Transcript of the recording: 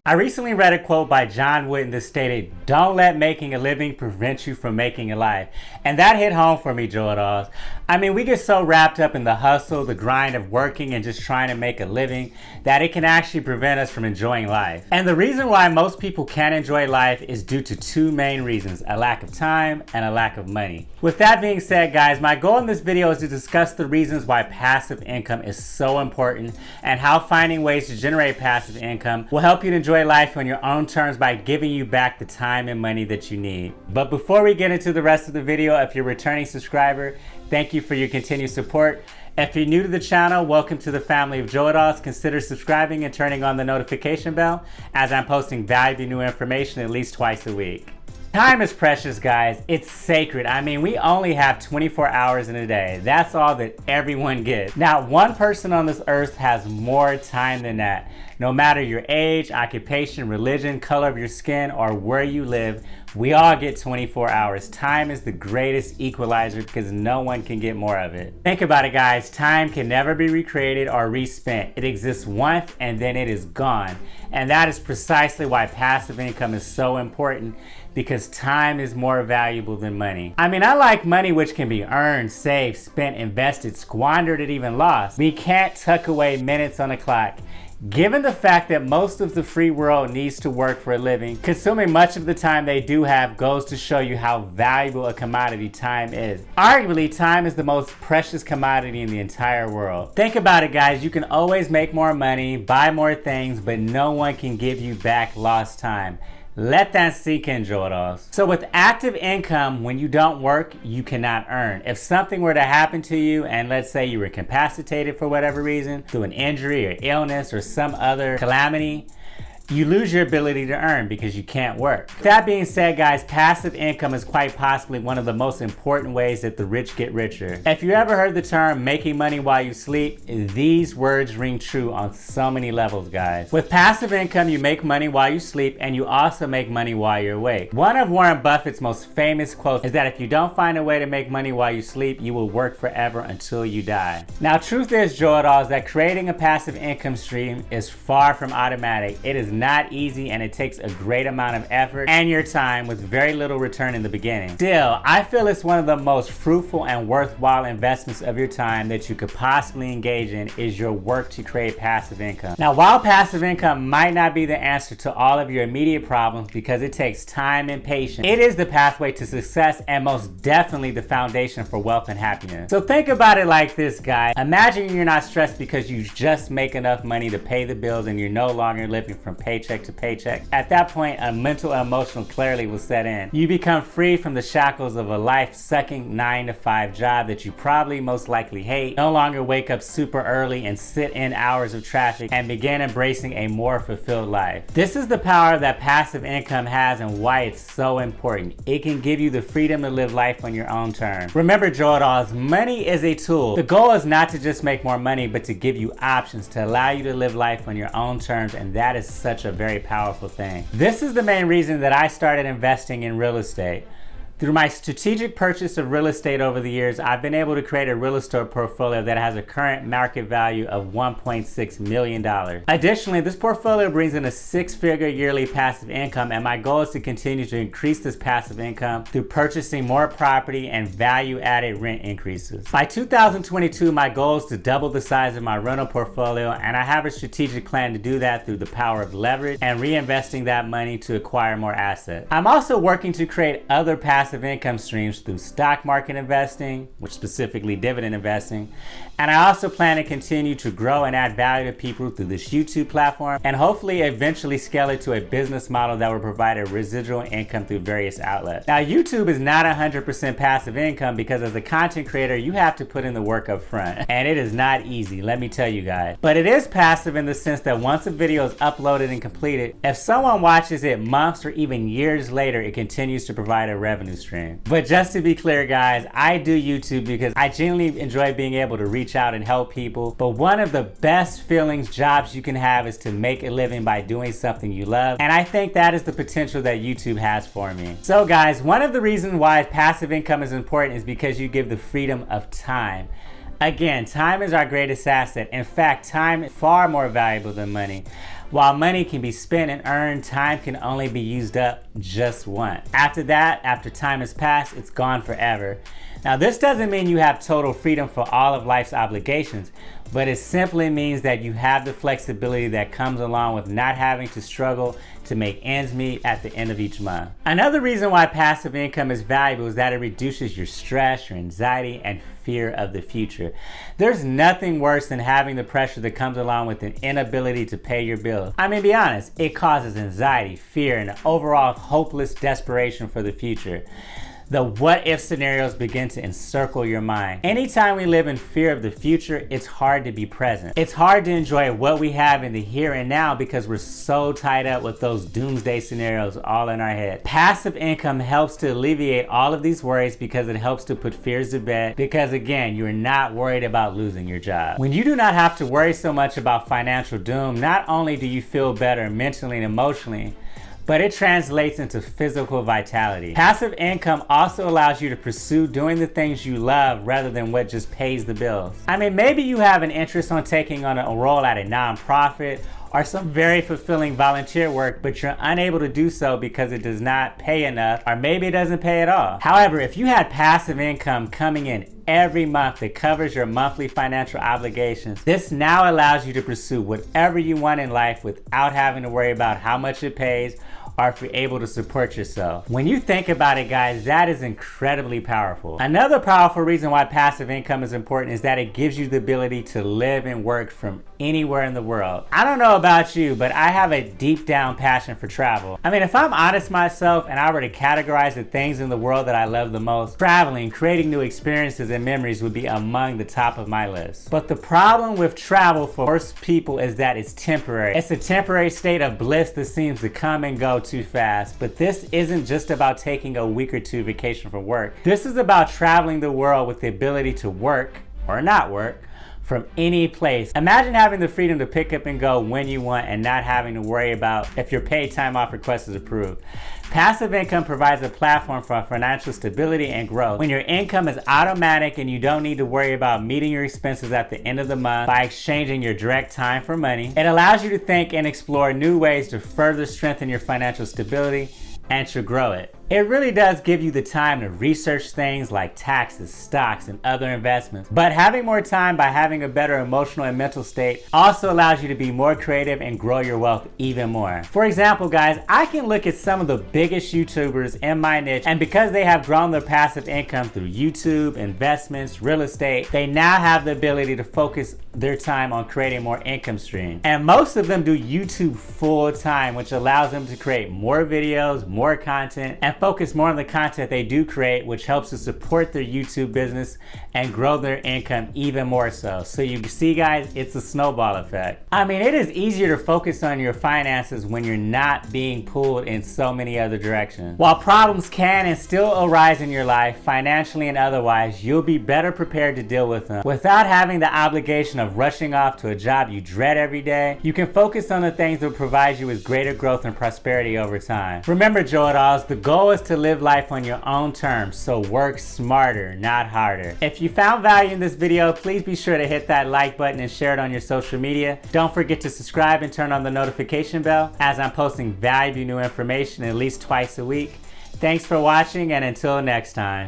I recently read a quote by John Wooden that stated, "Don't let making a living prevent you from making a life." And that hit home for me, Joe Dolls. I mean, we get so wrapped up in the hustle, the grind of working and just trying to make a living that it can actually prevent us from enjoying life. And the reason why most people can't enjoy life is due to two main reasons: a lack of time and a lack of money. With that being said, guys, my goal in this video is to discuss the reasons why passive income is so important and how finding ways to generate passive income will help you to enjoy life on your own terms by giving you back the time and money that you need. But before we get into the rest of the video, if you're a returning subscriber, thank you for your continued support. If you're new to the channel, welcome to the family of Joe Dolls. Consider subscribing and turning on the notification bell as I'm posting valuable new information at least twice a week. Time is precious, guys. It's sacred. I mean, we only have 24 hours in a day. That's all that everyone gets. Not one person on this earth has more time than that. No matter your age, occupation, religion, color of your skin, or where you live, we all get 24 hours. Time is the greatest equalizer because no one can get more of it. Think about it, guys. Time can never be recreated or respent. It exists once and then it is gone. And that is precisely why passive income is so important, because time is more valuable than money. I mean, I like money which can be earned, saved, spent, invested, squandered, and even lost. We can't tuck away minutes on the clock. Given the fact that most of the free world needs to work for a living, consuming much of the time they do have goes to show you how valuable a commodity time is. Arguably, time is the most precious commodity in the entire world. Think about it, guys. You can always make more money, buy more things, but no one can give you back lost time. Let that sink in, Joe Dolls. So with active income, when you don't work, you cannot earn. If something were to happen to you, and let's say you were incapacitated for whatever reason, through an injury or illness or some other calamity, you lose your ability to earn because you can't work. That being said, guys, passive income is quite possibly one of the most important ways that the rich get richer. If you ever heard the term making money while you sleep, these words ring true on so many levels, guys. With passive income, you make money while you sleep and you also make money while you're awake. One of Warren Buffett's most famous quotes is that if you don't find a way to make money while you sleep, you will work forever until you die. Now, truth is, Joe Dolls, that creating a passive income stream is far from automatic. It is not easy and it takes a great amount of effort and your time with very little return in the beginning. Still, I feel it's one of the most fruitful and worthwhile investments of your time that you could possibly engage in is your work to create passive income. Now, while passive income might not be the answer to all of your immediate problems because it takes time and patience, it is the pathway to success and most definitely the foundation for wealth and happiness. So think about it like this, guys. Imagine you're not stressed because you just make enough money to pay the bills and you're no longer living from paycheck to paycheck. At that point, a mental and emotional clarity will set in. You become free from the shackles of a life-sucking 9-to-5 job that you probably most likely hate. No longer wake up super early and sit in hours of traffic and begin embracing a more fulfilled life. This is the power that passive income has and why it's so important. It can give you the freedom to live life on your own terms. Remember, Joe Dolls, money is a tool. The goal is not to just make more money, but to give you options to allow you to live life on your own terms, and that is such a very powerful thing. This is the main reason that I started investing in real estate. Through my strategic purchase of real estate over the years, I've been able to create a real estate portfolio that has a current market value of $1.6 million. Additionally, this portfolio brings in a six-figure yearly passive income, and my goal is to continue to increase this passive income through purchasing more property and value-added rent increases. By 2022, my goal is to double the size of my rental portfolio, and I have a strategic plan to do that through the power of leverage and reinvesting that money to acquire more assets. I'm also working to create other passive income streams through stock market investing, which specifically dividend investing, and I also plan to continue to grow and add value to people through this YouTube platform and hopefully eventually scale it to a business model that will provide a residual income through various outlets. Now, YouTube is not 100% passive income because as a content creator, you have to put in the work up front, and it is not easy, let me tell you guys. But it is passive in the sense that once a video is uploaded and completed, if someone watches it months or even years later, it continues to provide a revenue stream. But just to be clear, guys, I do YouTube because I genuinely enjoy being able to reach out and help people. But one of the best feelings, jobs you can have is to make a living by doing something you love. And I think that is the potential that YouTube has for me. So guys, one of the reasons why passive income is important is because you give the freedom of time. Again, time is our greatest asset. In fact, time is far more valuable than money. While money can be spent and earned, time can only be used up just once. After that, after time has passed, it's gone forever. Now, this doesn't mean you have total freedom for all of life's obligations, but it simply means that you have the flexibility that comes along with not having to struggle to make ends meet at the end of each month. Another reason why passive income is valuable is that it reduces your stress, your anxiety, and fear of the future. There's nothing worse than having the pressure that comes along with an inability to pay your bills. I mean, be honest, it causes anxiety, fear, and overall hopeless desperation for the future. The what if scenarios begin to encircle your mind. Anytime we live in fear of the future, it's hard to be present. It's hard to enjoy what we have in the here and now because we're so tied up with those doomsday scenarios all in our head. Passive income helps to alleviate all of these worries because it helps to put fears to bed because again, you're not worried about losing your job. When you do not have to worry so much about financial doom, not only do you feel better mentally and emotionally, but it translates into physical vitality. Passive income also allows you to pursue doing the things you love rather than what just pays the bills. I mean, maybe you have an interest on taking on a role at a nonprofit or some very fulfilling volunteer work, but you're unable to do so because it does not pay enough, or maybe it doesn't pay at all. However, if you had passive income coming in every month that covers your monthly financial obligations, this now allows you to pursue whatever you want in life without having to worry about how much it pays or if you're able to support yourself. When you think about it, guys, that is incredibly powerful. Another powerful reason why passive income is important is that it gives you the ability to live and work from anywhere in the world. I don't know about you, but I have a deep down passion for travel. I mean, if I'm honest myself and I were to categorize the things in the world that I love the most, traveling, creating new experiences and memories would be among the top of my list. But the problem with travel for most people is that it's temporary. It's a temporary state of bliss that seems to come and go too fast. But this isn't just about taking a week or two vacation from work. This is about traveling the world with the ability to work or not work from any place. Imagine having the freedom to pick up and go when you want and not having to worry about if your paid time off request is approved. Passive income provides a platform for financial stability and growth. When your income is automatic and you don't need to worry about meeting your expenses at the end of the month by exchanging your direct time for money, it allows you to think and explore new ways to further strengthen your financial stability and to grow it. It really does give you the time to research things like taxes, stocks, and other investments. But having more time by having a better emotional and mental state also allows you to be more creative and grow your wealth even more. For example, guys, I can look at some of the biggest YouTubers in my niche, and because they have grown their passive income through YouTube, investments, real estate, they now have the ability to focus their time on creating more income streams. And most of them do YouTube full time, which allows them to create more videos, more content, and focus more on the content they do create, which helps to support their YouTube business and grow their income even more so. So you see, guys, it's a snowball effect. I mean, it is easier to focus on your finances when you're not being pulled in so many other directions. While problems can and still arise in your life, financially and otherwise, you'll be better prepared to deal with them. Without having the obligation of rushing off to a job you dread every day, you can focus on the things that provide you with greater growth and prosperity over time. Remember, Joe Dolls, the goal is to live life on your own terms, so work smarter, not harder. If you found value in this video, please be sure to hit that like button and share it on your social media. Don't forget to subscribe and turn on the notification bell as I'm posting valuable new information at least twice a week. Thanks for watching, and until next time.